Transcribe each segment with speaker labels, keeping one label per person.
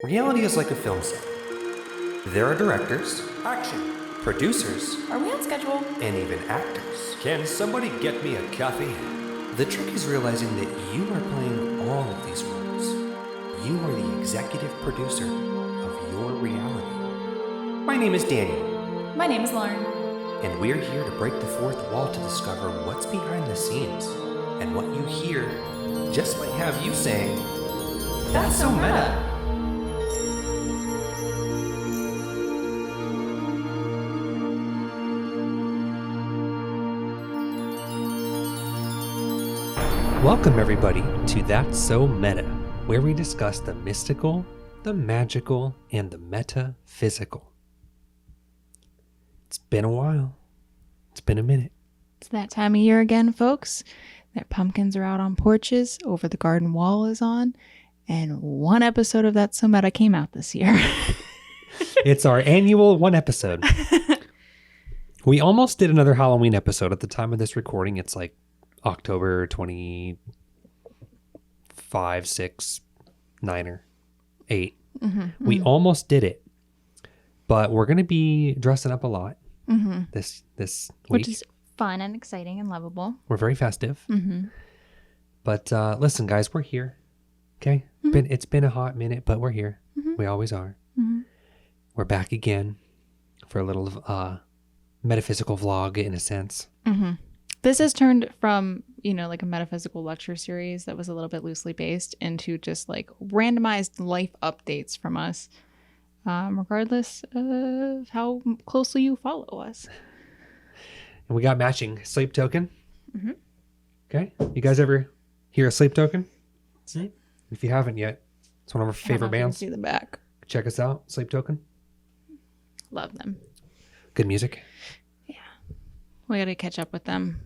Speaker 1: Reality is like a film set. There are directors, action, producers,
Speaker 2: Are we on schedule?
Speaker 1: and even actors.
Speaker 3: Can somebody get me a coffee?
Speaker 1: The trick is realizing that you are playing all of these roles. You are the executive producer of your reality. My name is Daniel,
Speaker 2: My name is Lauren.
Speaker 1: and we're here to break the fourth wall to discover what's behind the scenes. And what you hear just might have you saying, "That's so meta." Welcome, everybody, to That's So Meta, where we discuss the mystical, the magical, and the metaphysical. It's been a while. It's been a minute.
Speaker 2: It's that time of year again, folks. Their pumpkins are out on porches, over the garden wall is on, and one episode of That's So Meta came out this year.
Speaker 1: It's our annual one episode. We almost did another Halloween episode at the time of this recording. It's like October 25, 6, 9, or 8. We almost did it, but we're going to be dressing up a lot this week.
Speaker 2: Which is fun and exciting and lovable.
Speaker 1: We're very festive. But listen, guys, we're here. Okay? It's been a hot minute, but we're here. We always are. We're back again for a little metaphysical vlog in a sense.
Speaker 2: This has turned from, like a metaphysical lecture series that was a little bit loosely based into just like randomized life updates from us, regardless of how closely you follow us.
Speaker 1: And we got matching sleep token. Okay? You guys ever hear a sleep token? If you haven't yet, it's one of our favorite bands.
Speaker 2: See the back.
Speaker 1: Check us out, Sleep Token.
Speaker 2: Love them.
Speaker 1: Good music.
Speaker 2: We got to catch up with them.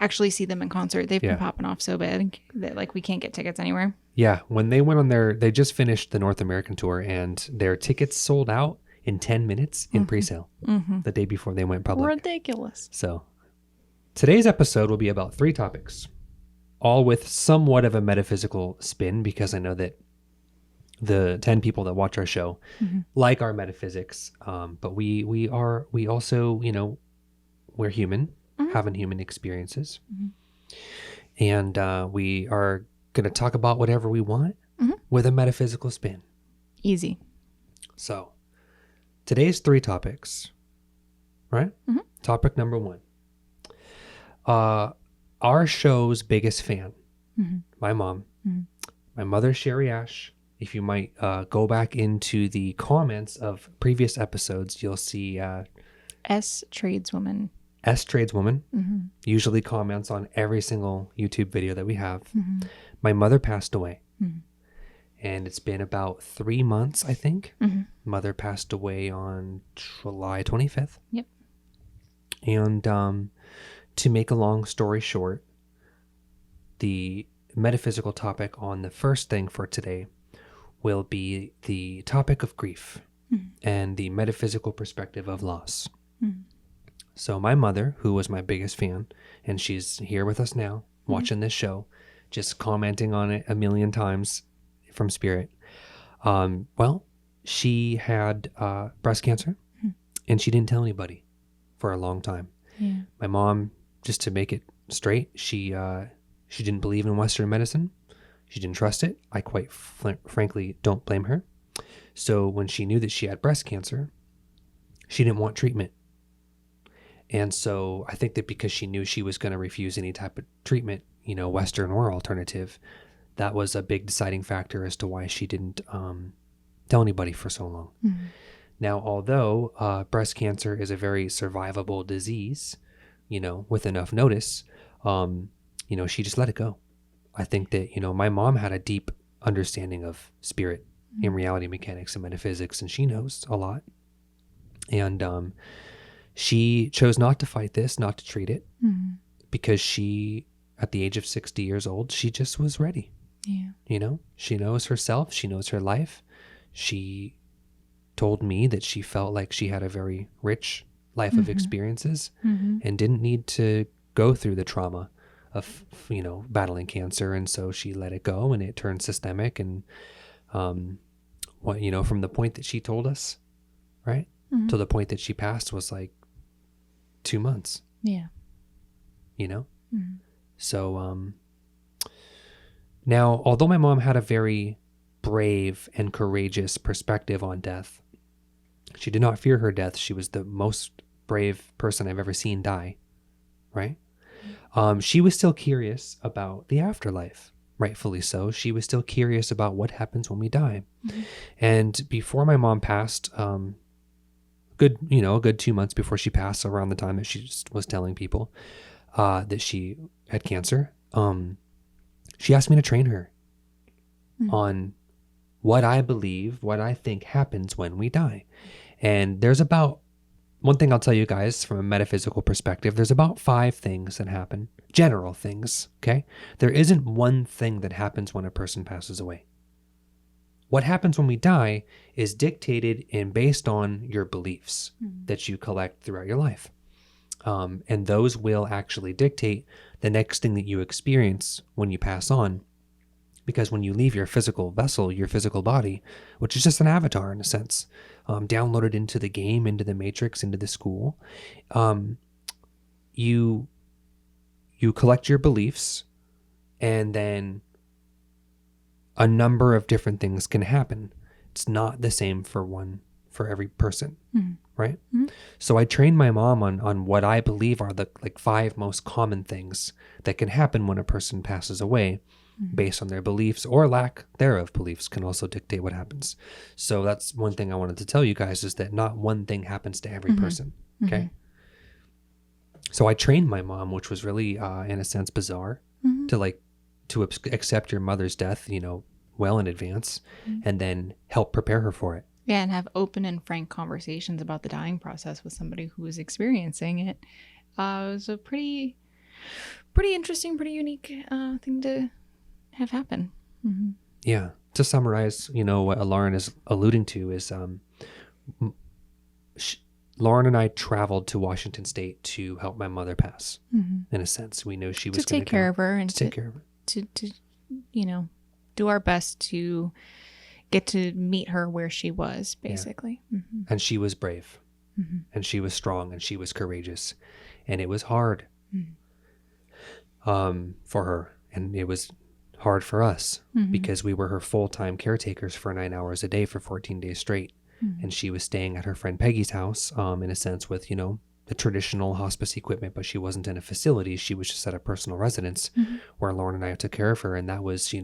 Speaker 2: Actually see them in concert. They've been popping off so big that we can't get tickets anywhere.
Speaker 1: Yeah, when they went on they just finished the North American tour, and their tickets sold out in 10 minutes in pre-sale the day before they went public.
Speaker 2: Ridiculous.
Speaker 1: So today's episode will be about 3 topics, all with somewhat of a metaphysical spin, because I know that the 10 people that watch our show like our metaphysics. But we also, we're human, having human experiences. And we are going to talk about whatever we want with a metaphysical spin.
Speaker 2: Easy.
Speaker 1: So today's 3 topics, right? Topic number 1. Our show's biggest fan, my mom, my mother, Sherry Ash. If you might go back into the comments of previous episodes, you'll see
Speaker 2: S tradeswoman.
Speaker 1: S tradeswoman usually comments on every single YouTube video that we have. My mother passed away, and it's been about 3 months, I think. Mother passed away on July 25th.
Speaker 2: Yep.
Speaker 1: And to make a long story short, the metaphysical topic on the first thing for today will be the topic of grief and the metaphysical perspective of loss. So my mother, who was my biggest fan, and she's here with us now, watching this show, just commenting on it a million times from spirit. Well, she had breast cancer, and she didn't tell anybody for a long time.
Speaker 2: Yeah.
Speaker 1: My mom, just to make it straight, she didn't believe in Western medicine. She didn't trust it. I quite frankly don't blame her. So when she knew that she had breast cancer, she didn't want treatment. And so I think that because she knew she was going to refuse any type of treatment, Western or alternative, that was a big deciding factor as to why she didn't tell anybody for so long. Now, although breast cancer is a very survivable disease, with enough notice, she just let it go. I think that, my mom had a deep understanding of spirit and reality mechanics and metaphysics, and she knows a lot. And she chose not to fight this, not to treat it, because she, at the age of 60 years old, she just was ready.
Speaker 2: Yeah.
Speaker 1: She knows herself. She knows her life. She told me that she felt like she had a very rich life of experiences and didn't need to go through the trauma of, battling cancer. And so she let it go, and it turned systemic. And what, from the point that she told us, right, to the point that she passed was like 2 months,
Speaker 2: Yeah.
Speaker 1: So now, although my mom had a very brave and courageous perspective on death, she did not fear her death. She was the most brave person I've ever seen die, right? She was still curious about the afterlife, rightfully so. She was still curious about what happens when we die. And before my mom passed, a good 2 months before she passed, around the time that she just was telling people that she had cancer, she asked me to train her on what I believe, what I think happens when we die. And there's about, one thing I'll tell you guys from a metaphysical perspective, there's about 5 things that happen, general things, okay? There isn't one thing that happens when a person passes away. What happens when we die is dictated and based on your beliefs that you collect throughout your life. And those will actually dictate the next thing that you experience when you pass on. Because when you leave your physical vessel, your physical body, which is just an avatar in a sense, downloaded into the game, into the matrix, into the school, you collect your beliefs, and then a number of different things can happen. It's not the same for every person, right? So I trained my mom on what I believe are the 5 most common things that can happen when a person passes away. Based on their beliefs or lack thereof. Beliefs can also dictate what happens. So that's one thing I wanted to tell you guys, is that not one thing happens to every person. Okay. So I trained my mom, which was really, in a sense, bizarre, to accept your mother's death, well in advance, and then help prepare her for it.
Speaker 2: Yeah, and have open and frank conversations about the dying process with somebody who was experiencing it. It was a pretty interesting, pretty unique thing to have happen.
Speaker 1: Yeah. To summarize, what Lauren is alluding to is Lauren and I traveled to Washington State to help my mother pass. In a sense, we knew she was
Speaker 2: to take care of her and
Speaker 1: to take care of her.
Speaker 2: To do our best to get to meet her where she was, basically.
Speaker 1: And she was brave, and she was strong, and she was courageous, and it was hard for her, and it was hard for us because we were her full-time caretakers for 9 hours a day for 14 days straight. And she was staying at her friend Peggy's house, in a sense, with, the traditional hospice equipment, but she wasn't in a facility. She was just at a personal residence where Lauren and I took care of her. And that was,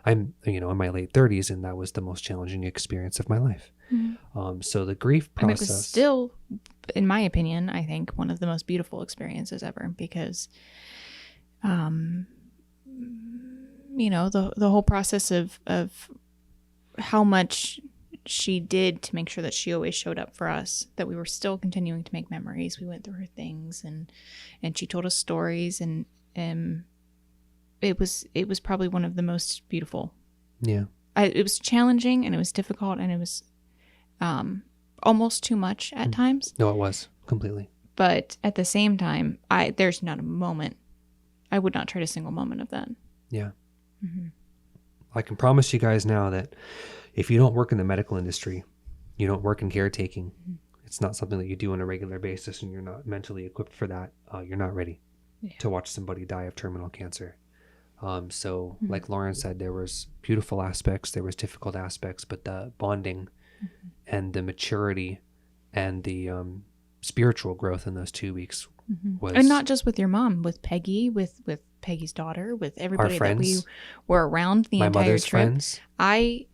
Speaker 1: I'm, in my late 30s, and that was the most challenging experience of my life. So the grief process.
Speaker 2: It was still, in my opinion, I think one of the most beautiful experiences ever, because, the whole process of how much she did to make sure that she always showed up for us, that we were still continuing to make memories. We went through her things, and she told us stories, and it was probably one of the most beautiful.
Speaker 1: Yeah.
Speaker 2: It was challenging, and it was difficult, and it was almost too much at times.
Speaker 1: No, it was completely.
Speaker 2: But at the same time, there's not a moment. I would not trade a single moment of that.
Speaker 1: Yeah. I can promise you guys now that if you don't work in the medical industry, you don't work in caretaking, it's not something that you do on a regular basis, and you're not mentally equipped for that, you're not ready to watch somebody die of terminal cancer. So like Lauren said, there was beautiful aspects, there was difficult aspects, but the bonding and the maturity and the spiritual growth in those 2 weeks was...
Speaker 2: And not just with your mom, with Peggy, with Peggy's daughter, with everybody that we were around the
Speaker 1: my
Speaker 2: entire
Speaker 1: mother's
Speaker 2: trip.
Speaker 1: friends.
Speaker 2: I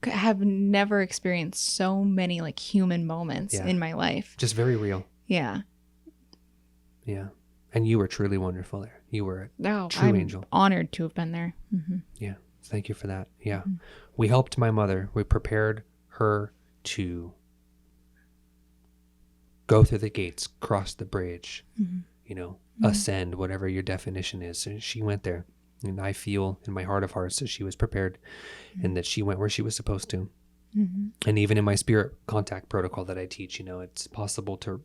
Speaker 2: have never experienced so many human moments in my life.
Speaker 1: Just very real.
Speaker 2: Yeah.
Speaker 1: Yeah. And you were truly wonderful there. You were a true angel.
Speaker 2: Honored to have been there.
Speaker 1: Yeah. Thank you for that. Yeah. We helped my mother. We prepared her to go through the gates, cross the bridge, ascend, whatever your definition is. And she went there. And I feel in my heart of hearts that she was prepared and that she went where she was supposed to. And even in my spirit contact protocol that I teach, it's possible to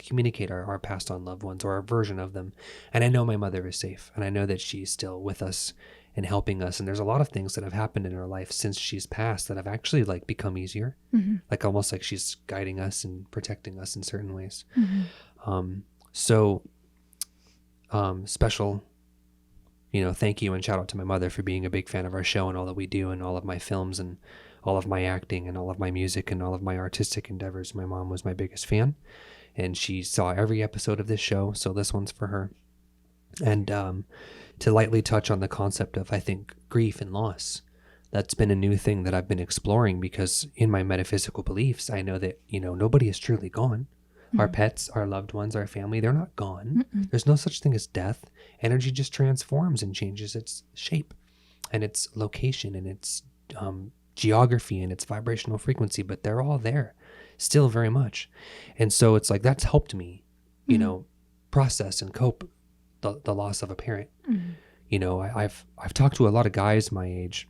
Speaker 1: communicate our passed on loved ones or our version of them. And I know my mother is safe, and I know that she's still with us and helping us. And there's a lot of things that have happened in our life since she's passed that have actually like become easier, like almost like she's guiding us and protecting us in certain ways. So special, thank you and shout out to my mother for being a big fan of our show and all that we do and all of my films and all of my acting and all of my music and all of my artistic endeavors. My mom was my biggest fan, and she saw every episode of this show. So this one's for her. And to lightly touch on the concept of, I think, grief and loss, that's been a new thing that I've been exploring, because in my metaphysical beliefs, I know that, nobody is truly gone. Our pets, our loved ones, our family, they're not gone. There's no such thing as death. Energy just transforms and changes its shape and its location and its geography and its vibrational frequency, but they're all there still very much. And so it's like, that's helped me, process and cope the loss of a parent. I've talked to a lot of guys my age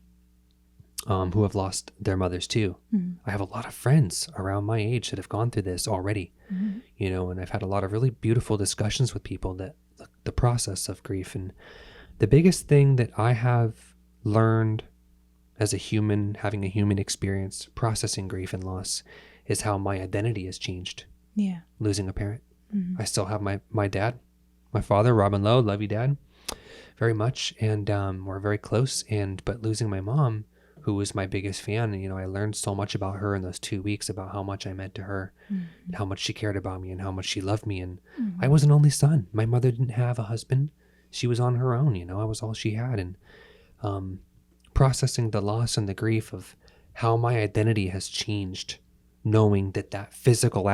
Speaker 1: who have lost their mothers too. I have a lot of friends around my age that have gone through this already, and I've had a lot of really beautiful discussions with people that the process of grief. And the biggest thing that I have learned as a human, having a human experience processing grief and loss, is how my identity has changed.
Speaker 2: Yeah.
Speaker 1: Losing a parent. I still have my dad, my father, Robin Lowe. Love you, Dad, very much. And we're very close. But losing my mom, who was my biggest fan, and I learned so much about her in those 2 weeks, about how much I meant to her, and how much she cared about me, and how much she loved me. And I was an only son. My mother didn't have a husband. She was on her own. I was all she had. And processing the loss and the grief of how my identity has changed, knowing that physical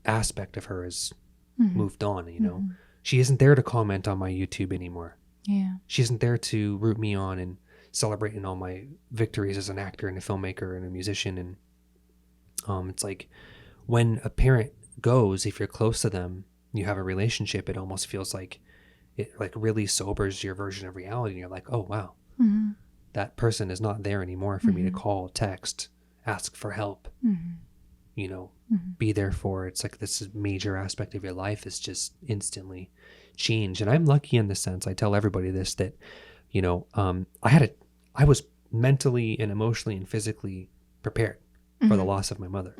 Speaker 1: aspect of her has moved on. She isn't there to comment on my YouTube anymore.
Speaker 2: Yeah.
Speaker 1: She isn't there to root me on and celebrating all my victories as an actor and a filmmaker and a musician. And it's like, when a parent goes, if you're close to them, you have a relationship, it almost feels like it like really sobers your version of reality. And you're like, oh wow, that person is not there anymore for me to call, text, ask for help, be there for. It's like this major aspect of your life is just instantly changed. And I'm lucky in the sense, I tell everybody this, that I was mentally and emotionally and physically prepared for the loss of my mother.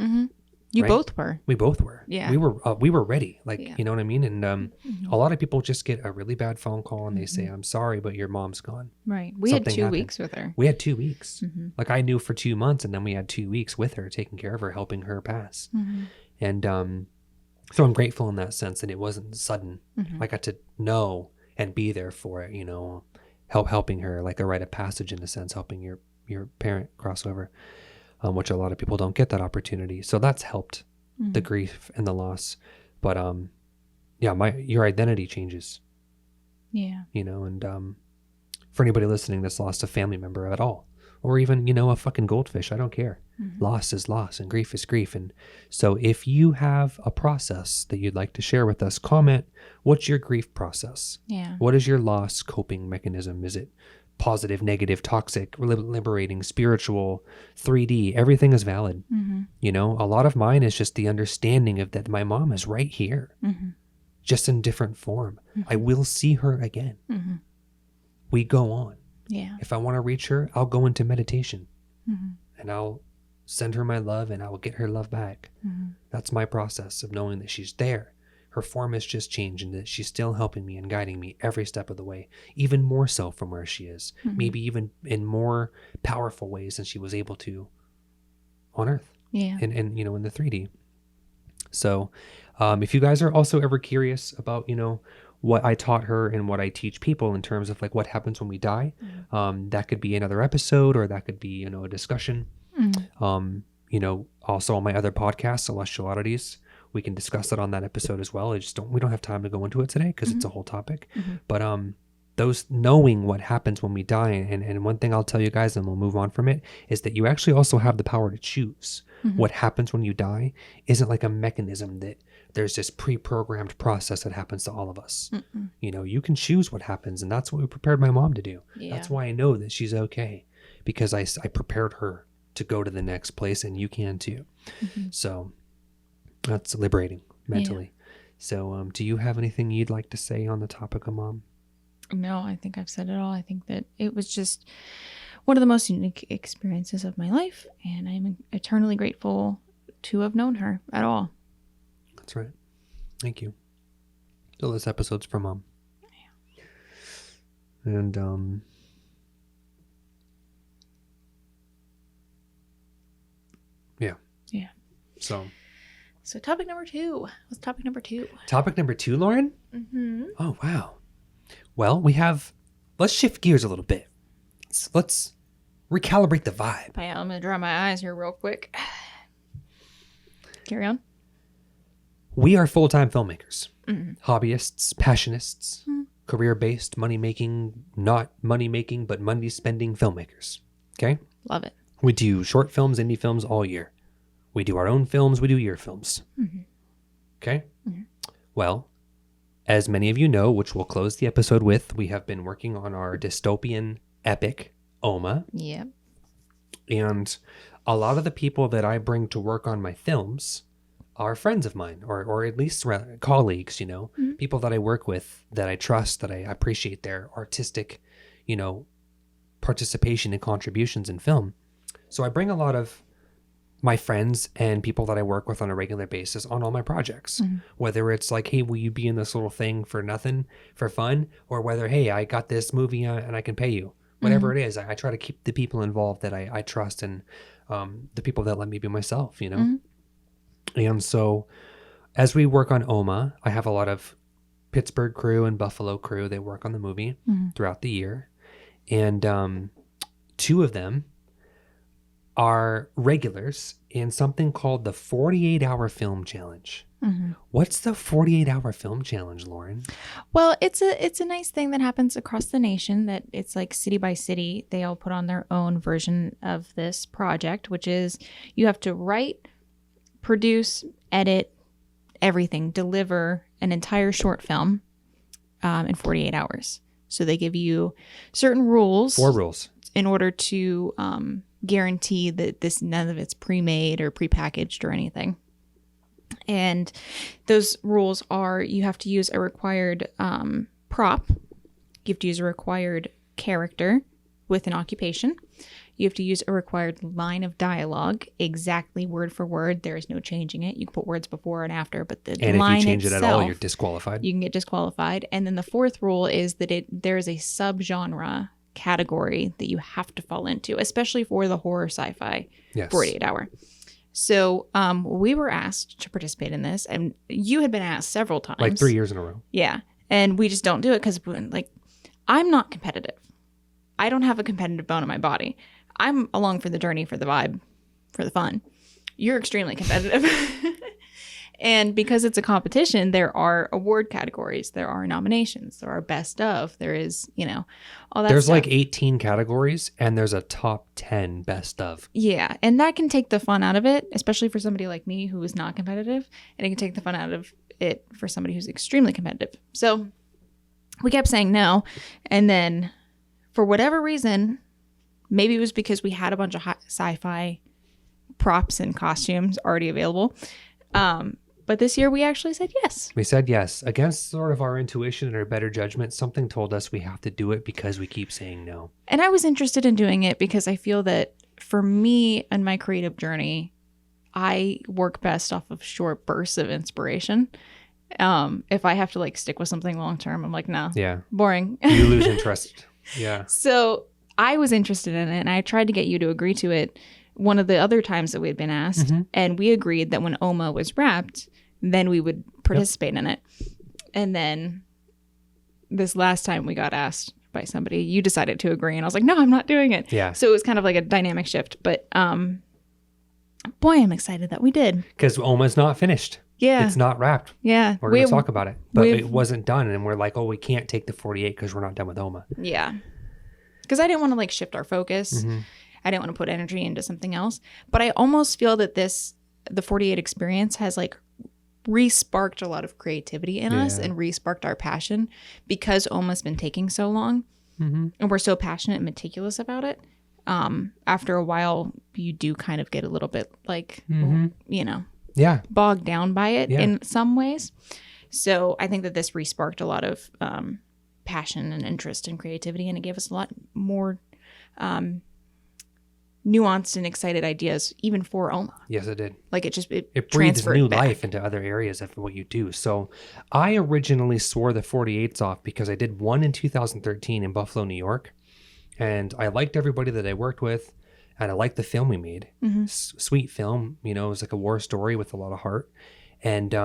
Speaker 2: You
Speaker 1: right?
Speaker 2: both were.
Speaker 1: We both were.
Speaker 2: Yeah.
Speaker 1: We were ready. Like,
Speaker 2: Yeah.
Speaker 1: you know what I mean? And a lot of people just get a really bad phone call and they say, I'm sorry, but your mom's gone.
Speaker 2: Right. We had
Speaker 1: Something
Speaker 2: 2
Speaker 1: happened.
Speaker 2: weeks with her.
Speaker 1: We had 2 weeks. Like, I knew for 2 months, and then we had 2 weeks with her, taking care of her, helping her pass. And so I'm grateful in that sense that it wasn't sudden. I got to know and be there for it, helping her, like a rite of passage in a sense, helping your parent cross over, which a lot of people don't get that opportunity. So that's helped the grief and the loss. But your identity changes.
Speaker 2: Yeah.
Speaker 1: And for anybody listening that's lost a family member at all, or even a fucking goldfish, I don't care. Loss is loss and grief is grief. And so if you have a process that you'd like to share with us, comment, what's your grief process?
Speaker 2: Yeah.
Speaker 1: What is your loss coping mechanism? Is it positive, negative, toxic, liberating, spiritual, 3D? Everything is valid. A lot of mine is just the understanding of that my mom is right here, just in different form. I will see her again. We go on.
Speaker 2: Yeah.
Speaker 1: If I want to reach her, I'll go into meditation and I'll send her my love and I will get her love back. That's my process of knowing that she's there. Her form has just changed and that she's still helping me and guiding me every step of the way, even more so from where she is, maybe even in more powerful ways than she was able to on Earth.
Speaker 2: Yeah.
Speaker 1: And in the 3D. So if you guys are also ever curious about, what I taught her and what I teach people in terms of like what happens when we die, that could be another episode, or that could be, a discussion. Also on my other podcast, Celestial Oddities, we can discuss it on that episode as well. We don't have time to go into it today because it's a whole topic. But those knowing what happens when we die, and one thing I'll tell you guys, and we'll move on from it, is that you actually also have the power to choose. What happens when you die isn't like a mechanism that there's this pre-programmed process that happens to all of us. You can choose what happens, and that's what we prepared my mom to do.
Speaker 2: Yeah.
Speaker 1: That's why I know that she's okay, because I prepared her to go to the next place, and you can too. So that's liberating mentally. So do you have anything you'd like to say on the topic of mom?
Speaker 2: No, I think I've said it all. I think that it was just one of the most unique experiences of my life, and I'm eternally grateful to have known her at all.
Speaker 1: That's right. Thank you. So this episode's for Mom. And
Speaker 2: Yeah.
Speaker 1: So
Speaker 2: topic number 2. What's topic number 2?
Speaker 1: topic number 2, Lauren?
Speaker 2: Mm-hmm.
Speaker 1: Oh, wow. Well, let's shift gears a little bit. Let's recalibrate the vibe.
Speaker 2: Yeah, I'm going to dry my eyes here real quick. Carry on.
Speaker 1: We are full-time filmmakers, hobbyists, passionists, career-based, money-making, not money-making, but money-spending filmmakers. Okay?
Speaker 2: Love it.
Speaker 1: We do short films, indie films all year. We do our own films. We do your films. Okay? Well, as many of you know, which we'll close the episode with, we have been working on our dystopian epic, Oma.
Speaker 2: Yep.
Speaker 1: And a lot of the people that I bring to work on my films are friends of mine, or at least colleagues, people that I work with, that I trust, that I appreciate their artistic, participation and contributions in film. So I bring a lot of my friends and people that I work with on a regular basis on all my projects, whether it's like, hey, will you be in this little thing for nothing, for fun? Or whether, hey, I got this movie and I can pay you. Whatever it is, I try to keep the people involved that I trust and the people that let me be myself, And so as we work on Oma, I have a lot of Pittsburgh crew and Buffalo crew. They work on the movie throughout the year. And 2 of them are regulars in something called the 48-hour film challenge. What's the 48-hour film challenge, Lauren?
Speaker 2: Well, it's a nice thing that happens across the nation, that it's like city by city. They all put on their own version of this project, which is you have to write, produce, edit, everything, deliver an entire short film in 48 hours. So they give you certain rules.
Speaker 1: 4 rules.
Speaker 2: In order to guarantee that none of it's pre-made or pre-packaged or anything. And those rules are, you have to use a required prop. You have to use a required character with an occupation. You have to use a required line of dialogue, exactly word for word. There is no changing it. You can put words before and after, but the
Speaker 1: and
Speaker 2: line
Speaker 1: if you change
Speaker 2: itself,
Speaker 1: it at all, you're disqualified.
Speaker 2: You can get disqualified. And then the 4th rule is that there is a subgenre category that you have to fall into, especially for the horror sci-fi 48-hour. So we were asked to participate in this, and you had been asked several times.
Speaker 1: Like 3 years in a row.
Speaker 2: Yeah. And we just don't do it because, I'm not competitive. I don't have a competitive bone in my body. I'm along for the journey, for the vibe, for the fun. You're extremely competitive. And because it's a competition, there are award categories. There are nominations. There are best of. There is, all that
Speaker 1: There's
Speaker 2: stuff.
Speaker 1: like 18 categories, and there's a top 10 best of.
Speaker 2: Yeah. And that can take the fun out of it, especially for somebody like me who is not competitive. And it can take the fun out of it for somebody who's extremely competitive. So we kept saying no. And then for whatever reason, maybe it was because we had a bunch of sci-fi props and costumes already available. But this year we actually said yes.
Speaker 1: We said yes. Against sort of our intuition and our better judgment, something told us we have to do it because we keep saying no.
Speaker 2: And I was interested in doing it because I feel that for me and my creative journey, I work best off of short bursts of inspiration. If I have to stick with something long term, I'm like, no, boring.
Speaker 1: You lose interest. Yeah.
Speaker 2: So I was interested in it, and I tried to get you to agree to it one of the other times that we had been asked. And we agreed that when Oma was wrapped, then we would participate in it. And then this last time we got asked by somebody, you decided to agree. And I was like, no, I'm not doing it.
Speaker 1: Yeah.
Speaker 2: So it was kind of like a dynamic shift. But boy, I'm excited that we did.
Speaker 1: Because Oma's not finished.
Speaker 2: Yeah.
Speaker 1: It's not wrapped.
Speaker 2: Yeah.
Speaker 1: We're going to talk about it. But it wasn't done. And we're like, oh, we can't take the 48 because we're not done with Oma.
Speaker 2: Yeah. Because I didn't want to shift our focus. I didn't want to put energy into something else. But I almost feel that the 48 experience has re-sparked a lot of creativity in us and re-sparked our passion because Oma's been taking so long. And we're so passionate and meticulous about it. After a while, you do kind of get a little bit bogged down by it in some ways. So I think that this re-sparked a lot of passion and interest and creativity, and it gave us a lot more nuanced and excited ideas, even for Oma.
Speaker 1: Yes, it did.
Speaker 2: Like it
Speaker 1: It breathes
Speaker 2: transferred
Speaker 1: new
Speaker 2: back.
Speaker 1: life into other areas of what you do. So I originally swore the 48s off because I did one in 2013 in Buffalo, New York. And I liked everybody that I worked with. And I liked the film we made. Sweet film. You know, it was like a war story with a lot of heart. And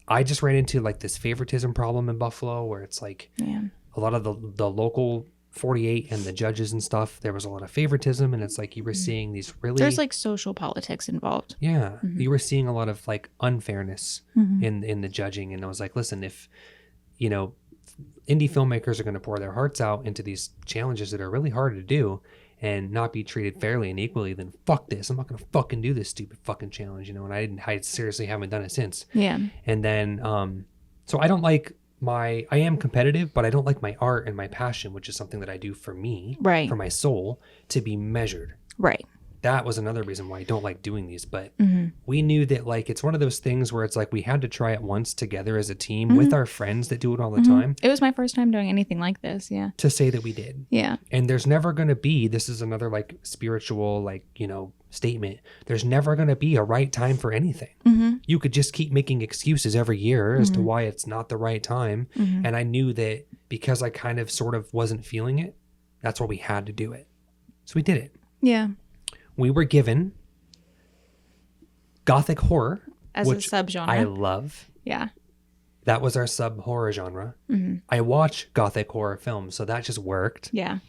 Speaker 1: I just ran into like this favoritism problem in Buffalo where it's like a lot of the local 48 and the judges and stuff, there was a lot of favoritism, and it's like you were seeing these really
Speaker 2: There's like social politics involved.
Speaker 1: you were seeing a lot of like unfairness in the judging. And I was like, listen, if you know indie filmmakers are going to pour their hearts out into these challenges that are really hard to do and not be treated fairly and equally, then fuck this. I'm not going to fucking do this stupid fucking challenge, you know. And I seriously haven't done it since.
Speaker 2: Yeah.
Speaker 1: And then so I don't like I am competitive, but I don't like my art and my passion, which is something that I do for me,
Speaker 2: Right.
Speaker 1: for my soul, to be measured.
Speaker 2: Right.
Speaker 1: That was another reason why I don't like doing these. But we knew that like it's one of those things where it's like we had to try it once together as a team with our friends that do it all the time
Speaker 2: It was my first time doing anything like this. Yeah.
Speaker 1: to say that we did.
Speaker 2: Yeah.
Speaker 1: And there's never going to be, this is another like spiritual, like, you know, statement. There's never going to be a right time for anything. You could just keep making excuses every year as to why it's not the right time. And I knew that because I kind of sort of wasn't feeling it, that's why we had to do it. So we did it.
Speaker 2: Yeah.
Speaker 1: We were given gothic horror,
Speaker 2: As a
Speaker 1: which
Speaker 2: subgenre.
Speaker 1: I love.
Speaker 2: Yeah.
Speaker 1: That was our sub horror genre. I watch gothic horror films, so that just worked.
Speaker 2: Yeah.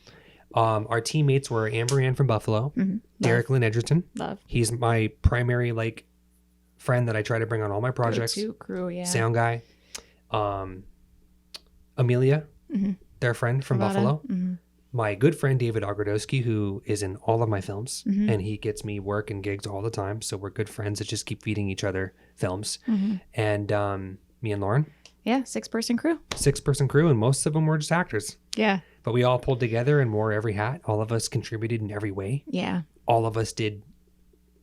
Speaker 1: Our teammates were Amber Ann from Buffalo, Derek Lynn Edgerton.
Speaker 2: Love.
Speaker 1: He's my primary like friend that I try to bring on all my projects.
Speaker 2: Go-to crew. Yeah.
Speaker 1: Sound guy. Amelia, their friend from
Speaker 2: Bravada.
Speaker 1: Buffalo. My good friend David Ogrodowski, who is in all of my films, and he gets me work and gigs all the time. So we're good friends that just keep feeding each other films. And me and Lauren,
Speaker 2: Yeah. 6-person crew.
Speaker 1: 6-person crew, and most of them were just actors.
Speaker 2: Yeah.
Speaker 1: But we all pulled together and wore every hat. All of us contributed in every way.
Speaker 2: Yeah.
Speaker 1: All of us did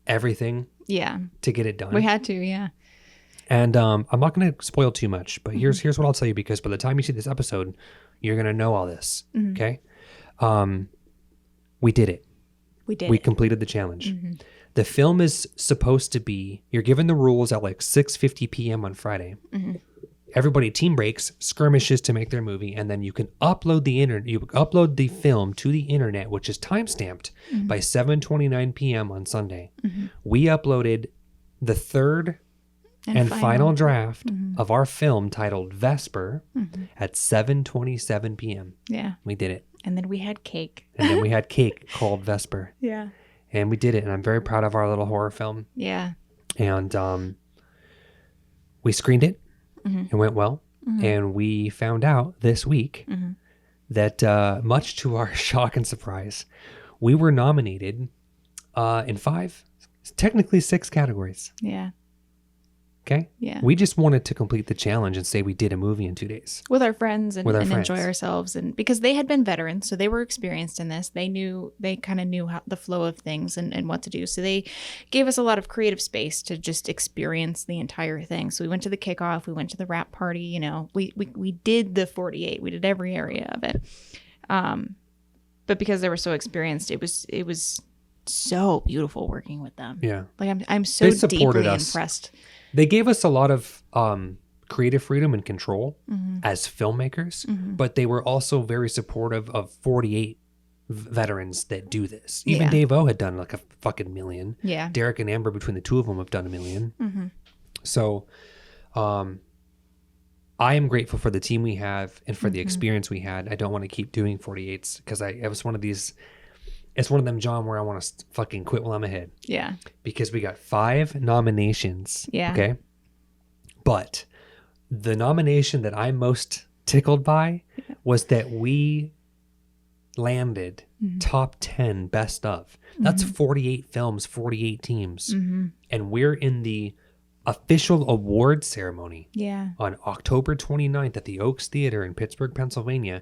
Speaker 1: everything
Speaker 2: Yeah.
Speaker 1: to get it done.
Speaker 2: We had to. Yeah.
Speaker 1: And I'm not going to spoil too much, but here's what I'll tell you, because by the time you see this episode, you're going to know all this. Okay? We did it.
Speaker 2: We did.
Speaker 1: We completed the challenge. The film is supposed to be, you're given the rules at like 6:50 p.m. on Friday. Everybody team breaks, skirmishes to make their movie, and then you can upload the film to the internet, which is timestamped by 7:29 p.m. on Sunday. We uploaded the third and final draft of our film titled Vesper at 7:27 p.m.
Speaker 2: Yeah.
Speaker 1: We did it.
Speaker 2: And then we had cake.
Speaker 1: And then we had cake called Vesper.
Speaker 2: Yeah.
Speaker 1: And we did it. And I'm very proud of our little horror film.
Speaker 2: Yeah.
Speaker 1: And we screened it. It went well. And we found out this week that much to our shock and surprise, we were nominated in 5, technically 6 categories.
Speaker 2: Yeah.
Speaker 1: Okay?
Speaker 2: Yeah.
Speaker 1: We just wanted to complete the challenge and say we did a movie in 2 days.
Speaker 2: With our friends and,
Speaker 1: With our
Speaker 2: and enjoy
Speaker 1: friends.
Speaker 2: ourselves. And because they had been veterans, so they were experienced in this. They kind of knew how the flow of things and what to do. So they gave us a lot of creative space to just experience the entire thing. So we went to the kickoff, we went to the wrap party, you know, we did the 48, we did every area of it. But because they were so experienced, it was so beautiful working with them.
Speaker 1: Yeah.
Speaker 2: Like I'm so
Speaker 1: They supported
Speaker 2: deeply
Speaker 1: us.
Speaker 2: impressed.
Speaker 1: They gave us a lot of creative freedom and control as filmmakers, but they were also very supportive of 48 veterans that do this. Even
Speaker 2: Yeah.
Speaker 1: Dave O had done like a fucking million.
Speaker 2: Yeah.
Speaker 1: Derek and Amber, between the two of them, have done 1 million. So I am grateful for the team we have and for the experience we had. I don't want to keep doing 48s because it was one of these, it's one of them, John, where I want to fucking quit while I'm ahead.
Speaker 2: Yeah.
Speaker 1: Because we got 5 nominations.
Speaker 2: Yeah.
Speaker 1: Okay. But the nomination that I'm most tickled by was that we landed top 10 best of. That's 48 films, 48 teams. And we're in the official award ceremony
Speaker 2: Yeah.
Speaker 1: on October 29th at the Oaks Theater in Pittsburgh, Pennsylvania,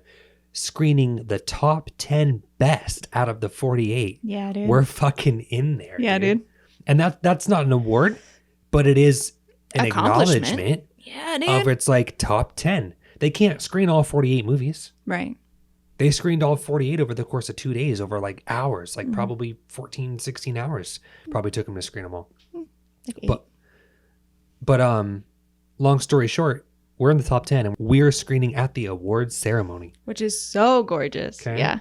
Speaker 1: screening the top 10 best out of the 48.
Speaker 2: Yeah, dude.
Speaker 1: We're fucking in there.
Speaker 2: Yeah, dude.
Speaker 1: And that's not an award, but it is an
Speaker 2: Accomplishment.
Speaker 1: acknowledgement
Speaker 2: Yeah, dude.
Speaker 1: of it's like top 10. They can't screen all 48 movies.
Speaker 2: Right.
Speaker 1: They screened all 48 over the course of 2 days, over like hours, like
Speaker 2: Mhm.
Speaker 1: probably 14, 16 hours. Probably took them to screen them all.
Speaker 2: Like 8.
Speaker 1: But long story short, we're in the top 10 and we're screening at the awards ceremony.
Speaker 2: Which is so gorgeous.
Speaker 1: Okay.
Speaker 2: Yeah.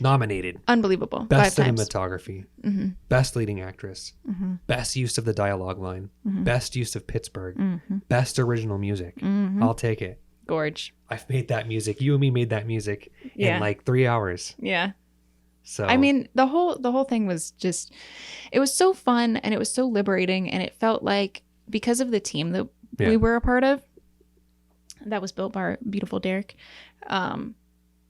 Speaker 1: Nominated.
Speaker 2: Unbelievable.
Speaker 1: Best
Speaker 2: 5 times.
Speaker 1: cinematography,
Speaker 2: Mm-hmm.
Speaker 1: best leading actress,
Speaker 2: Mm-hmm.
Speaker 1: best use of the dialogue line,
Speaker 2: Mhm.
Speaker 1: best use of Pittsburgh,
Speaker 2: Mm-hmm.
Speaker 1: best original music.
Speaker 2: Mm-hmm.
Speaker 1: I'll take it.
Speaker 2: Gorge.
Speaker 1: I've made that music. You and me made that music
Speaker 2: Yeah.
Speaker 1: in like 3 hours.
Speaker 2: Yeah.
Speaker 1: So
Speaker 2: I mean, the whole thing was just, it was so fun and it was so liberating, and it felt like, because of the team that
Speaker 1: Yeah.
Speaker 2: we were a part of, that was built by our beautiful Derek.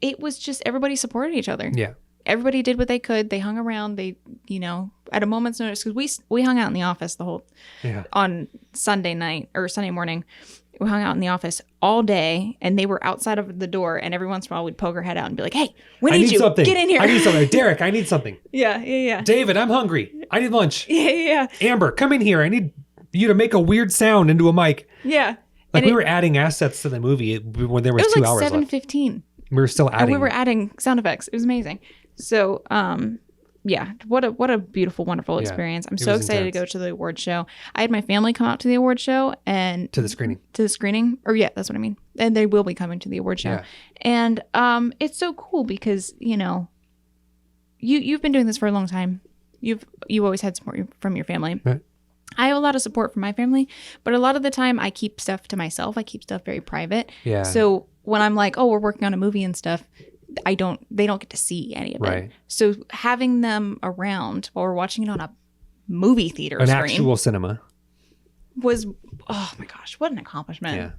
Speaker 2: It was just, everybody supported each other.
Speaker 1: yeah,
Speaker 2: Everybody did what they could. They hung around. They, at a moment's notice, because we hung out in the office
Speaker 1: yeah.
Speaker 2: on Sunday night or Sunday morning. We hung out in the office all day, and they were outside of the door. And every once in a while, we'd poke our head out and be like, "Hey, we
Speaker 1: I
Speaker 2: need
Speaker 1: need
Speaker 2: you.
Speaker 1: something.
Speaker 2: Get in here."
Speaker 1: I need something. Derek, I need something.
Speaker 2: Yeah.
Speaker 1: David, I'm hungry. I need lunch.
Speaker 2: Yeah.
Speaker 1: Amber, come in here. I need you to make a weird sound into a mic.
Speaker 2: Yeah.
Speaker 1: Like
Speaker 2: And
Speaker 1: we
Speaker 2: it-
Speaker 1: were adding assets to the movie when there was,
Speaker 2: It was
Speaker 1: 2
Speaker 2: like
Speaker 1: hours left.
Speaker 2: 7:15,
Speaker 1: We were still
Speaker 2: and
Speaker 1: adding.
Speaker 2: we were adding sound effects. It was amazing. So, yeah, what a beautiful, wonderful
Speaker 1: Yeah,
Speaker 2: experience. I'm
Speaker 1: it
Speaker 2: so
Speaker 1: was
Speaker 2: excited
Speaker 1: intense.
Speaker 2: to go to the award show. I had my family come out to the award show and
Speaker 1: to the screening.
Speaker 2: to the screening, or yeah, that's what I mean. And they will be coming to the award show.
Speaker 1: Yeah.
Speaker 2: And it's so cool because, you've been doing this for a long time. You've always had support from your family.
Speaker 1: Right.
Speaker 2: I have a lot of support from my family, but a lot of the time I keep stuff to myself. I keep stuff very private.
Speaker 1: Yeah.
Speaker 2: So when I'm like, "Oh, we're working on a movie and stuff," they don't get to see any of
Speaker 1: Right.
Speaker 2: it. So having them around while we're watching it on a movie theater
Speaker 1: An
Speaker 2: screen
Speaker 1: actual cinema.
Speaker 2: was, oh my gosh, what an accomplishment.
Speaker 1: Yeah.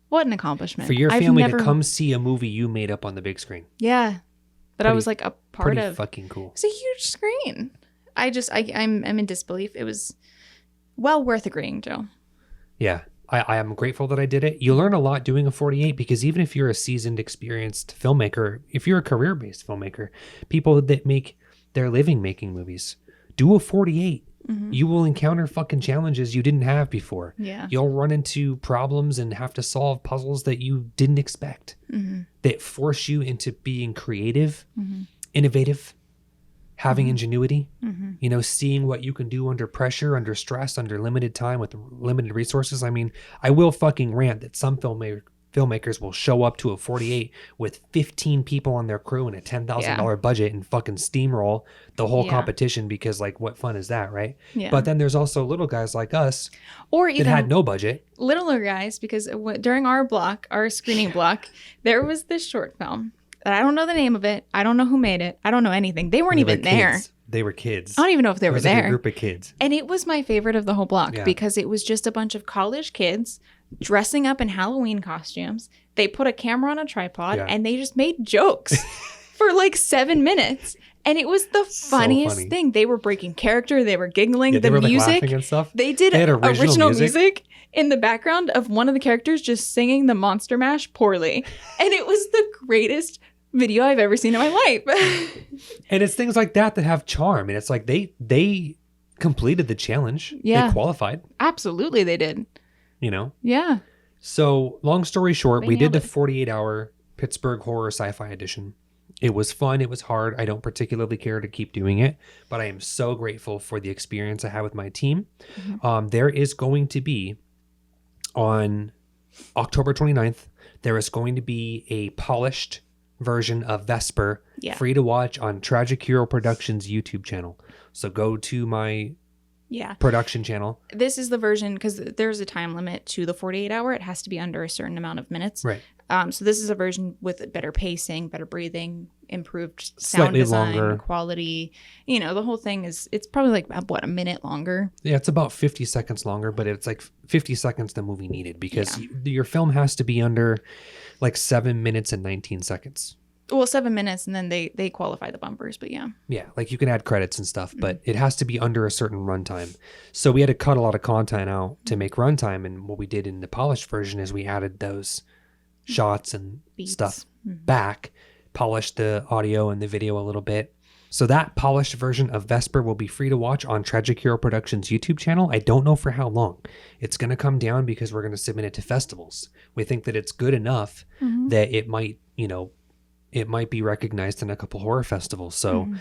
Speaker 2: What an accomplishment.
Speaker 1: For your
Speaker 2: I've
Speaker 1: family
Speaker 2: never-
Speaker 1: to come see a movie you made up on the big screen.
Speaker 2: Yeah. That I
Speaker 1: Pretty-
Speaker 2: was like a part
Speaker 1: Pretty
Speaker 2: of.
Speaker 1: fucking cool.
Speaker 2: It's a huge screen. I'm in disbelief. It was well worth agreeing, Joe.
Speaker 1: Yeah. I am grateful that I did it. You learn a lot doing a 48 because even if you're a seasoned, experienced filmmaker, if you're a career-based filmmaker, people that make their living making movies, do a 48.
Speaker 2: Mhm.
Speaker 1: You will encounter fucking challenges you didn't have before.
Speaker 2: Yeah.
Speaker 1: You'll run into problems and have to solve puzzles that you didn't expect
Speaker 2: Mhm.
Speaker 1: that force you into being creative,
Speaker 2: Mhm.
Speaker 1: innovative, having
Speaker 2: Mhm.
Speaker 1: ingenuity,
Speaker 2: Mhm.
Speaker 1: seeing what you can do under pressure, under stress, under limited time with limited resources. I mean, I will fucking rant that some filmmakers will show up to a 48 with 15 people on their crew and a $10,000 budget and fucking steamroll the whole
Speaker 2: Yeah.
Speaker 1: competition because, like, what fun is that, right?
Speaker 2: Yeah.
Speaker 1: But then there's also little guys like us
Speaker 2: Or
Speaker 1: that
Speaker 2: even
Speaker 1: had no budget.
Speaker 2: littler guys, because during our screening block, there was this short film. I don't know the name of it. I don't know who made it. I don't know anything. They weren't
Speaker 1: They were
Speaker 2: even there.
Speaker 1: kids. They were kids.
Speaker 2: I don't even know if they
Speaker 1: It
Speaker 2: were
Speaker 1: was like
Speaker 2: there.
Speaker 1: a group of kids.
Speaker 2: And it was my favorite of the whole block
Speaker 1: Yeah.
Speaker 2: because it was just a bunch of college kids dressing up in Halloween costumes. They put a camera on a tripod
Speaker 1: Yeah.
Speaker 2: and they just made jokes for like 7 minutes. And it was the funniest
Speaker 1: funny.
Speaker 2: thing. They were breaking character. They were giggling.
Speaker 1: Yeah, they
Speaker 2: the
Speaker 1: were like
Speaker 2: music.
Speaker 1: laughing and stuff.
Speaker 2: They did
Speaker 1: They had
Speaker 2: original
Speaker 1: music.
Speaker 2: music in the background of one of the characters just singing the Monster Mash poorly. And it was the greatest video I've ever seen in my life.
Speaker 1: And it's things like that that have charm. And it's like they completed the challenge.
Speaker 2: Yeah.
Speaker 1: They qualified,
Speaker 2: Absolutely, they did. Yeah.
Speaker 1: So long story short,
Speaker 2: They
Speaker 1: we did
Speaker 2: nailed
Speaker 1: the
Speaker 2: it.
Speaker 1: 48-hour Pittsburgh Horror Sci-Fi Edition. It was fun. It was hard. I don't particularly care to keep doing it, but I am so grateful for the experience I had with my team. There is going to be, on October 29th, there is going to be a polished version of Vesper
Speaker 2: Yeah.
Speaker 1: free to watch on Tragic Hero Productions YouTube channel. So go to my
Speaker 2: Yeah.
Speaker 1: production channel.
Speaker 2: This is the version because there's a time limit to the 48 hour. It has to be under a certain amount of minutes.
Speaker 1: Right.
Speaker 2: So this is a version with better pacing, better breathing, improved sound
Speaker 1: Slightly
Speaker 2: design,
Speaker 1: longer.
Speaker 2: quality. The whole thing it's probably like a minute longer.
Speaker 1: Yeah, it's about 50 seconds longer, but it's like 50 seconds the movie needed because your film has to be under like 7 minutes and 19 seconds.
Speaker 2: Well, 7 minutes, and then they qualify the bumpers. But yeah.
Speaker 1: Yeah, like you can add credits and stuff, but it has to be under a certain runtime. So we had to cut a lot of content out to make runtime, and what we did in the polished version is we added those shots and
Speaker 2: Beats.
Speaker 1: stuff back, polished the audio and the video a little bit, So that polished version of Vesper will be free to watch on Tragic Hero Productions YouTube channel. I don't know for how long. It's going to come down because we're going to submit it to festivals. We think that it's good enough that it might, it might be recognized in a couple horror festivals. So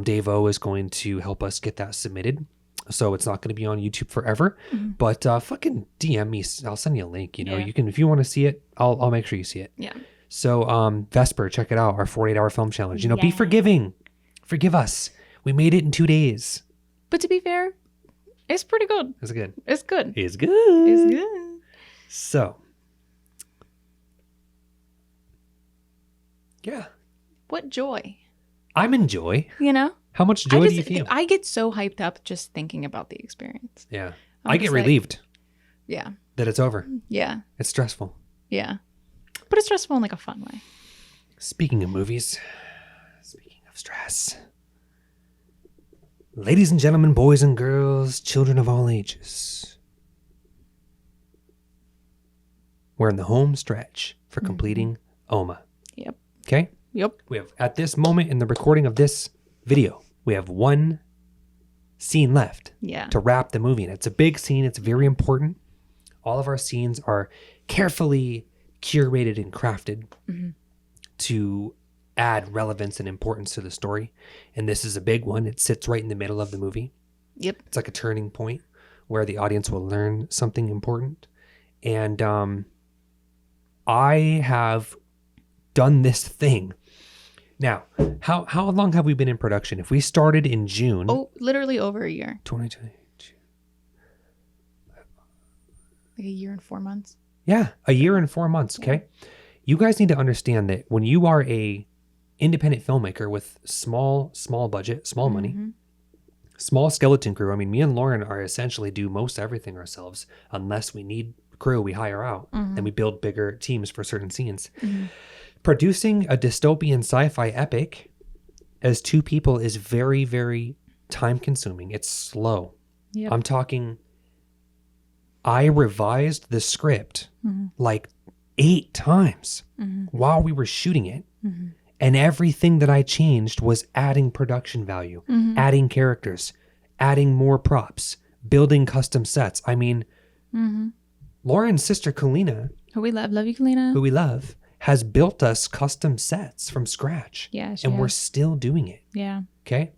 Speaker 1: Dave O is going to help us get that submitted. So it's not going to be on YouTube forever, but fucking DM me. I'll send you a link. You can, if you want to see it, I'll make sure you see it.
Speaker 2: Yeah.
Speaker 1: So Vesper, check it out. Our 48-hour film challenge. Be forgiving. Forgive us. We made it in 2 days.
Speaker 2: But to be fair, it's pretty good.
Speaker 1: It's good.
Speaker 2: It's good.
Speaker 1: It's good.
Speaker 2: It's good.
Speaker 1: So, yeah.
Speaker 2: What joy.
Speaker 1: I'm in joy. How much joy do you feel?
Speaker 2: I get so hyped up just thinking about the experience.
Speaker 1: Yeah. I get relieved.
Speaker 2: Yeah.
Speaker 1: That it's over.
Speaker 2: Yeah.
Speaker 1: It's stressful.
Speaker 2: Yeah. But it's stressful in like a fun way.
Speaker 1: Speaking of movies, speaking of stress, ladies and gentlemen, boys and girls, children of all ages, we're in the home stretch for completing OMA.
Speaker 2: Yep.
Speaker 1: Okay?
Speaker 2: Yep.
Speaker 1: We have, at this moment in the recording of this video, we have one scene left to wrap the movie. And it's a big scene. It's very important. All of our scenes are carefully curated and crafted to add relevance and importance to the story. And this is a big one. It sits right in the middle of the movie.
Speaker 2: Yep.
Speaker 1: It's like a turning point where the audience will learn something important. And I have done this thing. Now, how long have we been in production? If we started in June...
Speaker 2: Oh, literally over a year.
Speaker 1: 2022.
Speaker 2: Like a year and 4 months.
Speaker 1: Yeah, a year and 4 months, okay? You guys need to understand that when you are a independent filmmaker with small budget, small money, small skeleton crew. I mean, me and Lauren are essentially do most everything ourselves. Unless we need crew, we hire out. Then we build bigger teams for certain scenes. Producing a dystopian sci-fi epic as two people is very, very time consuming. It's slow.
Speaker 2: Yep.
Speaker 1: I'm talking, I revised the script like 8 times while we were shooting it. And everything that I changed was adding production value, adding characters, adding more props, building custom sets. I mean, Lauren's sister, Kalina,
Speaker 2: Who we love you, Kalina.
Speaker 1: who we love, has built us custom sets from scratch.
Speaker 2: Yeah, she
Speaker 1: and we're
Speaker 2: has.
Speaker 1: still doing it.
Speaker 2: Yeah.
Speaker 1: Okay.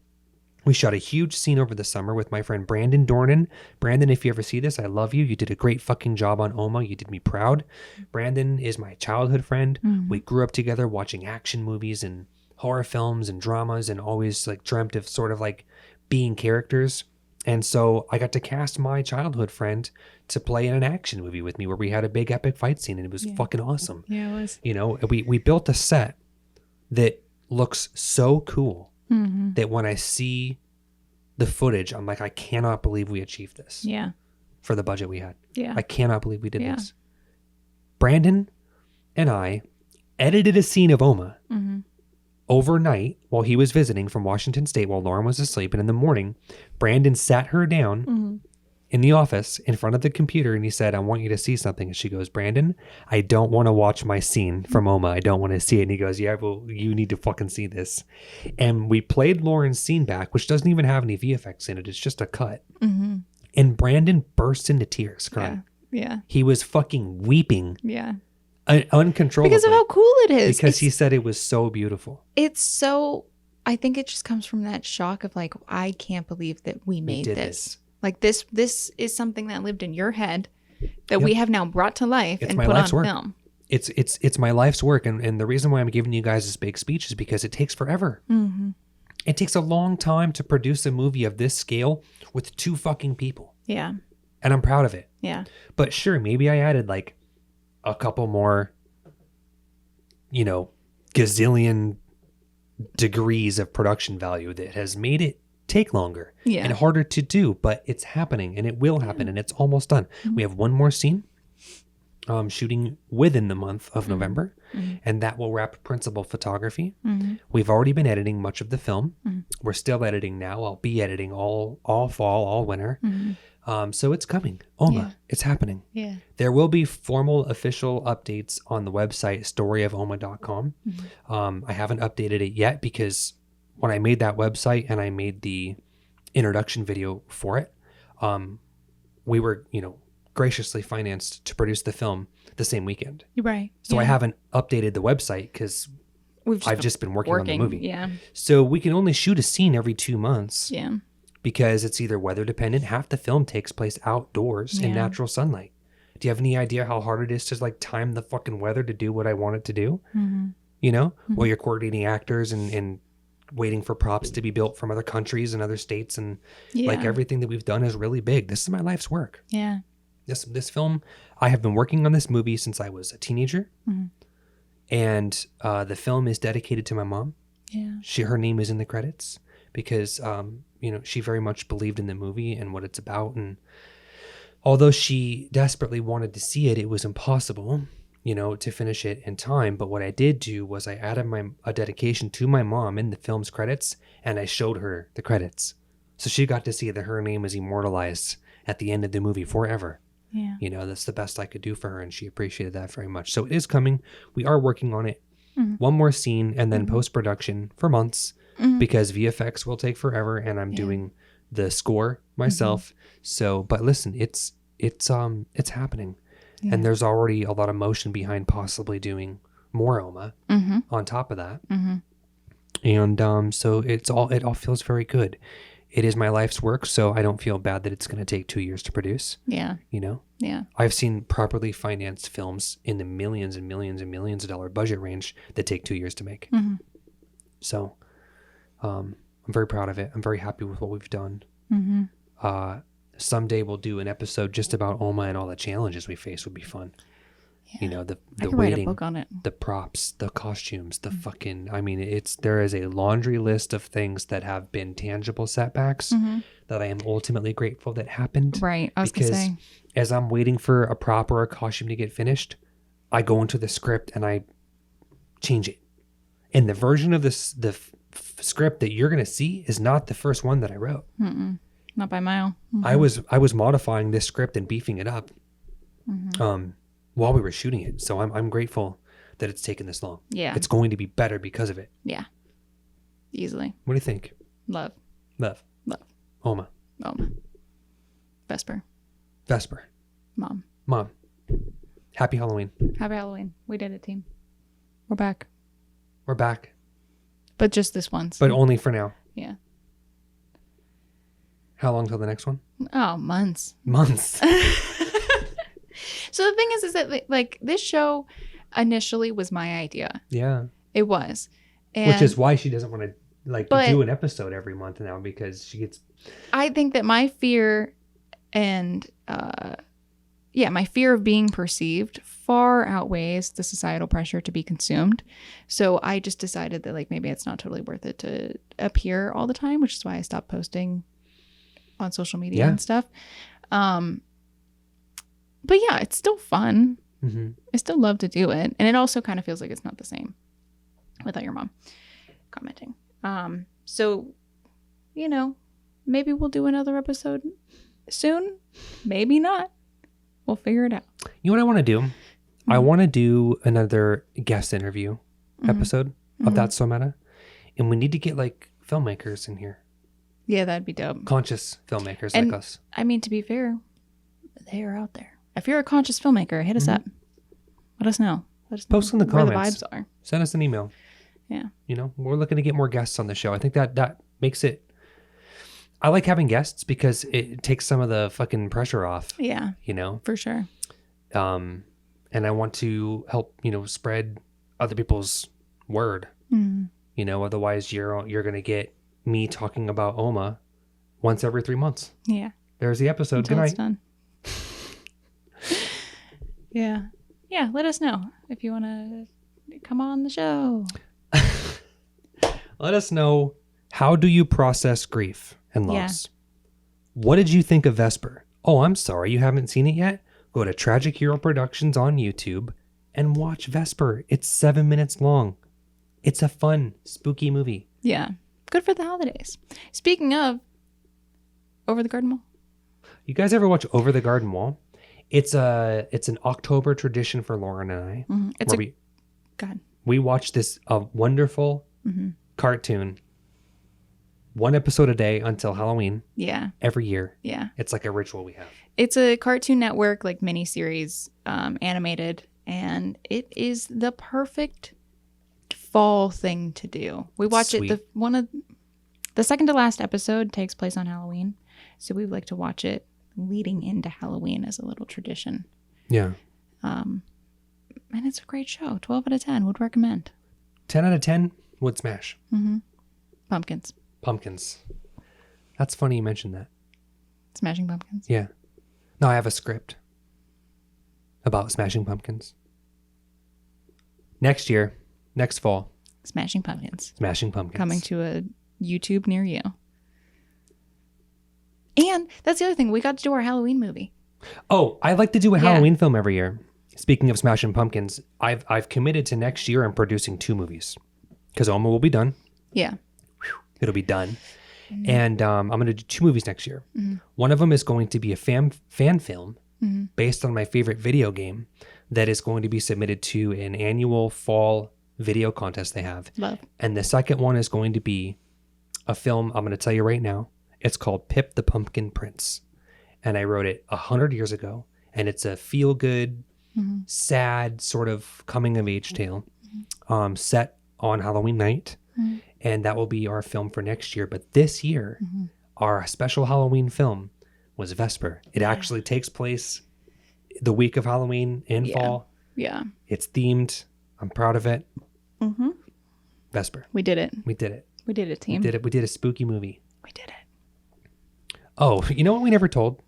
Speaker 1: We shot a huge scene over the summer with my friend Brandon Dornan. Brandon, if you ever see this, I love you. You did a great fucking job on OMA. You did me proud. Brandon is my childhood friend. We grew up together watching action movies and horror films and dramas and always like dreamt of sort of like being characters. And so I got to cast my childhood friend to play in an action movie with me where we had a big epic fight scene and it was fucking awesome.
Speaker 2: Yeah, it was.
Speaker 1: You know, we built a set that looks so cool that when I see the footage, I'm like, I cannot believe we achieved this.
Speaker 2: Yeah.
Speaker 1: For the budget we had.
Speaker 2: Yeah.
Speaker 1: I cannot believe we did this. Brandon and I edited a scene of Oma overnight while he was visiting from Washington State while Lauren was asleep. And in the morning, Brandon sat her down in the office in front of the computer and he said, I want you to see something. And she goes, Brandon, I don't want to watch my scene from Oma. I don't want to see it. And he goes, yeah, well, you need to fucking see this. And we played Lauren's scene back, which doesn't even have any VFX in it. It's just a cut. And Brandon burst into tears crying.
Speaker 2: Yeah.
Speaker 1: He was fucking weeping
Speaker 2: Yeah.
Speaker 1: uncontrollably.
Speaker 2: Because of how cool it is.
Speaker 1: Because he said it was so beautiful.
Speaker 2: It's so, I think it just comes from that shock of like, I can't believe that we made this. Like this is something that lived in your head that we have now brought to life and put on film.
Speaker 1: It's my life's work. And the reason why I'm giving you guys this big speech is because it takes forever. It takes a long time to produce a movie of this scale with 2 fucking people.
Speaker 2: Yeah.
Speaker 1: And I'm proud of it.
Speaker 2: Yeah.
Speaker 1: But sure, maybe I added like a couple more, gazillion degrees of production value that has made it take longer and harder to do, but it's happening and it will happen and it's almost done. We have one more scene shooting within the month of November and that will wrap principal photography. We've already been editing much of the film. We're still editing now. I'll be editing all fall, all winter. So it's coming. OMA, it's happening.
Speaker 2: Yeah.
Speaker 1: There will be formal official updates on the website storyofoma.com. I haven't updated it yet because when I made that website and I made the introduction video for it, we were, graciously financed to produce the film the same weekend.
Speaker 2: Right.
Speaker 1: So I haven't updated the website because I've just been working on the movie.
Speaker 2: Yeah.
Speaker 1: So we can only shoot a scene every 2 months.
Speaker 2: Yeah.
Speaker 1: Because it's either weather dependent. Half the film takes place outdoors in natural sunlight. Do you have any idea how hard it is to like time the fucking weather to do what I want it to do? While you're coordinating actors and waiting for props to be built from other countries and other states, and like everything that we've done is really big. This is my life's work.
Speaker 2: Yeah.
Speaker 1: This film, I have been working on this movie since I was a teenager, and the film is dedicated to my mom.
Speaker 2: Yeah.
Speaker 1: Her name is in the credits because she very much believed in the movie and what it's about, and although she desperately wanted to see it, it was impossible, to finish it in time. But what I did do was I added a dedication to my mom in the film's credits, and I showed her the credits. So she got to see that her name is immortalized at the end of the movie forever.
Speaker 2: Yeah.
Speaker 1: That's the best I could do for her, and she appreciated that very much. So it is coming. We are working on it. One more scene, and then post-production for months, because VFX will take forever, and I'm doing the score myself. So, but listen, it's happening. Yeah. And there's already a lot of motion behind possibly doing more Oma on top of that. And so it all feels very good. It is my life's work, so I don't feel bad that it's going to take 2 years to produce.
Speaker 2: Yeah. Yeah.
Speaker 1: I've seen properly financed films in the millions and millions and millions of dollar budget range that take 2 years to make. So I'm very proud of it. I'm very happy with what we've done. Someday we'll do an episode just about Oma and all the challenges we face. Would be fun.
Speaker 2: Yeah.
Speaker 1: The
Speaker 2: I could
Speaker 1: waiting,
Speaker 2: write a book on it.
Speaker 1: the props, the costumes, the fucking, there is a laundry list of things that have been tangible setbacks that I am ultimately grateful that happened.
Speaker 2: Right. I was going to say.
Speaker 1: As I'm waiting for a prop or a costume to get finished, I go into the script and I change it. And the version of the script that you're going to see is not the first one that I wrote.
Speaker 2: Not by a mile.
Speaker 1: I was modifying this script and beefing it up while we were shooting it. So I'm grateful that it's taken this long.
Speaker 2: Yeah.
Speaker 1: It's going to be better because of it.
Speaker 2: Yeah. Easily.
Speaker 1: What do you think?
Speaker 2: Love.
Speaker 1: Oma.
Speaker 2: Vesper. Mom.
Speaker 1: Happy Halloween.
Speaker 2: Happy Halloween. We did it, team. We're back.
Speaker 1: We're back.
Speaker 2: But just this once.
Speaker 1: But only for now.
Speaker 2: Yeah.
Speaker 1: How long till the next one?
Speaker 2: Oh, months. So the thing is that like this show initially was my idea.
Speaker 1: Yeah.
Speaker 2: It was. And
Speaker 1: which is why she doesn't want to do an episode every month now, because she gets...
Speaker 2: I think that my fear and my fear of being perceived far outweighs the societal pressure to be consumed. So I just decided that like maybe it's not totally worth it to appear all the time, which is why I stopped posting on social media and stuff. But yeah, it's still fun. I still love to do it. And it also kind of feels like it's not the same without your mom commenting. So, maybe we'll do another episode soon. Maybe not. We'll figure it out.
Speaker 1: You know what I want to do? I want to do another guest interview episode of That's So Meta. And we need to get like filmmakers in here.
Speaker 2: Yeah, that'd be dope.
Speaker 1: Conscious filmmakers
Speaker 2: and,
Speaker 1: like us.
Speaker 2: I mean, to be fair, they are out there. If you're a conscious filmmaker, hit us up. Let us know.
Speaker 1: Post in the
Speaker 2: where
Speaker 1: comments.
Speaker 2: The vibes are.
Speaker 1: Send us an email.
Speaker 2: Yeah.
Speaker 1: We're looking to get more guests on the show. I think that makes it... I like having guests because it takes some of the fucking pressure off.
Speaker 2: Yeah. For sure.
Speaker 1: And I want to help, spread other people's word. Otherwise you're going to get me talking about Oma once every 3 months.
Speaker 2: Yeah.
Speaker 1: There's the episode.
Speaker 2: Until
Speaker 1: Good night.
Speaker 2: It's done. Yeah. Yeah. Let us know if you want to come on the show.
Speaker 1: Let us know, how do you process grief and loss? What did you think of Vesper? Oh, I'm sorry you haven't seen it yet? Go to Tragic Hero Productions on YouTube and watch Vesper. It's 7 minutes long. It's a fun, spooky movie.
Speaker 2: Yeah. Good for the holidays. Speaking of Over the Garden Wall.
Speaker 1: You guys ever watch Over the Garden Wall? It's an October tradition for Lauren and I.
Speaker 2: God.
Speaker 1: We watch this wonderful cartoon one episode a day until Halloween
Speaker 2: Yeah.
Speaker 1: every year.
Speaker 2: Yeah.
Speaker 1: It's like a ritual we have.
Speaker 2: It's a Cartoon Network like miniseries, animated, and it is the perfect fall thing to do. We watch
Speaker 1: Sweet.
Speaker 2: it. The second to last episode takes place on Halloween, so we like to watch it leading into Halloween as a little tradition.
Speaker 1: Yeah.
Speaker 2: And it's a great show. 12 out of 10 would recommend.
Speaker 1: 10 out of 10 would smash.
Speaker 2: Pumpkins.
Speaker 1: Pumpkins. That's funny you mentioned that.
Speaker 2: Smashing Pumpkins.
Speaker 1: Yeah. No, I have a script about Smashing Pumpkins. Next year, next fall,
Speaker 2: Smashing Pumpkins.
Speaker 1: Smashing Pumpkins.
Speaker 2: Coming to a YouTube near you. And that's the other thing. We got to do our Halloween movie.
Speaker 1: Oh, I like to do a
Speaker 2: Yeah.
Speaker 1: Halloween film every year. Speaking of Smashing Pumpkins, I've committed to next year I'm producing 2 movies. Because Oma will be done.
Speaker 2: Yeah.
Speaker 1: It'll be done. And I'm going to do 2 movies next year. One of them is going to be a fan film based on my favorite video game that is going to be submitted to an annual fall video contest they have.
Speaker 2: Love.
Speaker 1: And the second one is going to be a film I'm going to tell you right now. It's called Pip the Pumpkin Prince. And I wrote it 100 years ago. And it's a feel-good, sad sort of coming-of-age tale set on Halloween night. And that will be our film for next year. But this year, our special Halloween film was Vesper. It actually takes place the week of Halloween in fall.
Speaker 2: Yeah.
Speaker 1: It's themed. I'm proud of it. Vesper.
Speaker 2: We did it.
Speaker 1: We did it.
Speaker 2: We did it, team.
Speaker 1: We did it. We did a spooky movie.
Speaker 2: We did it.
Speaker 1: Oh, you know what we never told?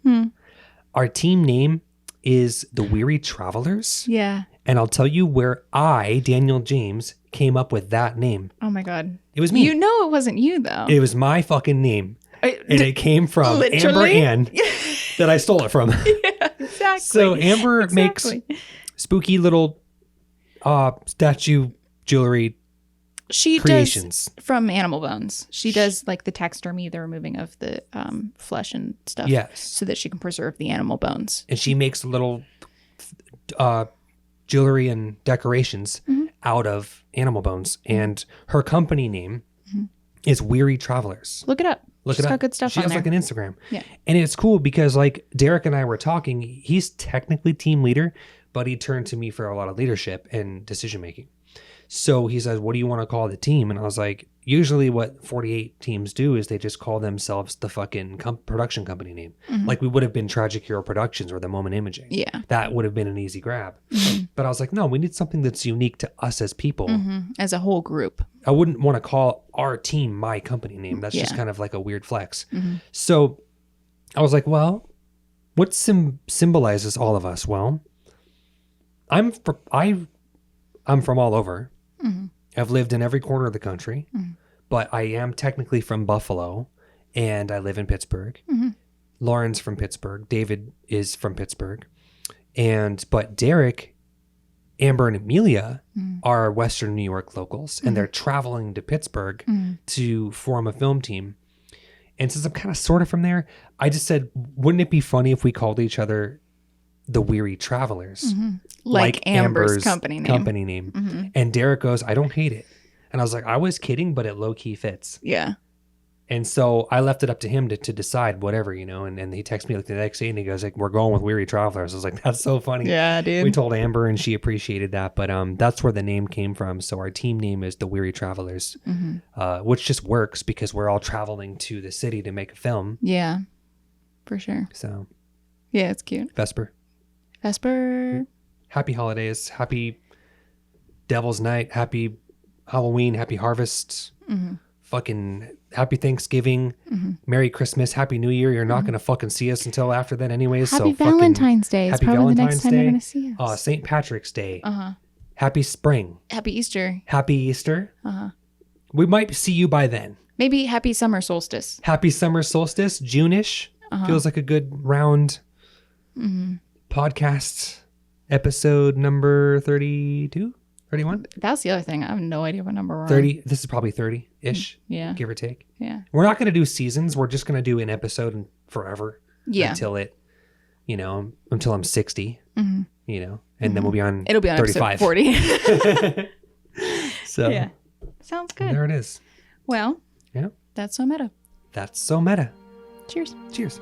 Speaker 1: Our team name is the Weary Travelers.
Speaker 2: Yeah.
Speaker 1: And I'll tell you where I, Daniel James, came up with that name.
Speaker 2: Oh my God.
Speaker 1: It was me.
Speaker 2: You know it wasn't you though.
Speaker 1: It was my fucking name. And it came from Amber
Speaker 2: Literally?
Speaker 1: Ann that I stole it from.
Speaker 2: Yeah, exactly.
Speaker 1: So Amber makes spooky little statue jewelry
Speaker 2: she
Speaker 1: creations.
Speaker 2: does from animal bones. She does like the taxidermy, the removing of the flesh and stuff.
Speaker 1: Yes.
Speaker 2: So that she can preserve the animal bones.
Speaker 1: And she makes little jewelry and decorations out of animal bones. And her company name is Weary Travelers.
Speaker 2: Look it up.
Speaker 1: Look
Speaker 2: She's
Speaker 1: it up.
Speaker 2: got good stuff
Speaker 1: She
Speaker 2: on
Speaker 1: has
Speaker 2: there.
Speaker 1: like an Instagram.
Speaker 2: Yeah.
Speaker 1: And it's cool because like Derek and I were talking, he's technically team leader, but he turned to me for a lot of leadership and decision making. So he says, what do you want to call the team? And I was like, usually what 48 teams do is they just call themselves the fucking production company name. Like we would have been Tragic Hero Productions or The Moment Imaging.
Speaker 2: Yeah.
Speaker 1: That would have been an easy grab. But I was like, no, we need something that's unique to us as people.
Speaker 2: As a whole group.
Speaker 1: I wouldn't want to call our team my company name. That's just kind of like a weird flex. So I was like, well, what symbolizes all of us? Well, I'm from all over. I've lived in every corner of the country, but I am technically from Buffalo and I live in Pittsburgh. Lauren's from Pittsburgh. David is from Pittsburgh. But Derek, Amber, and Amelia are Western New York locals, and they're traveling to Pittsburgh to form a film team. And since I'm kind of sort of from there, I just said, wouldn't it be funny if we called each other the Weary Travelers?
Speaker 2: Like Amber's company name.
Speaker 1: And Derek goes, I don't hate it. And I was like, I was kidding, but it low key fits.
Speaker 2: Yeah.
Speaker 1: And so I left it up to him to decide whatever, you know, and he texted me like the next day and he goes like, we're going with Weary Travelers. I was like, that's so funny.
Speaker 2: Yeah, dude.
Speaker 1: We told Amber and she appreciated that, but that's where the name came from. So our team name is the Weary Travelers, which just works because we're all traveling to the city to make a film.
Speaker 2: Yeah, for sure.
Speaker 1: So
Speaker 2: Yeah, it's cute.
Speaker 1: Vesper. Happy holidays. Happy Devil's Night. Happy Halloween. Happy Harvest. Fucking happy Thanksgiving. Merry Christmas. Happy New Year. You're not going to fucking see us until after then anyways.
Speaker 2: Happy
Speaker 1: so
Speaker 2: Valentine's Day. It's
Speaker 1: happy
Speaker 2: probably
Speaker 1: Valentine's
Speaker 2: the next time
Speaker 1: Day.
Speaker 2: you're going to see us.
Speaker 1: St. Patrick's Day. Happy spring.
Speaker 2: Happy Easter.
Speaker 1: Happy Easter. We might see you by then.
Speaker 2: Maybe happy summer solstice.
Speaker 1: Happy summer solstice. June-ish. Feels like a good round podcast episode number 32, 31.
Speaker 2: That's the other thing. I have no idea what number we're on.
Speaker 1: 30. This is probably 30-ish.
Speaker 2: Yeah.
Speaker 1: Give or take.
Speaker 2: Yeah.
Speaker 1: We're not going to do seasons. We're just going to do an episode forever.
Speaker 2: Yeah.
Speaker 1: Until I'm 60, you know, and then we'll be on
Speaker 2: It'll be on
Speaker 1: 35.
Speaker 2: episode 40.
Speaker 1: So
Speaker 2: Yeah. Sounds good.
Speaker 1: there it is.
Speaker 2: Well,
Speaker 1: Yeah.
Speaker 2: that's so meta.
Speaker 1: That's so meta.
Speaker 2: Cheers.
Speaker 1: Cheers.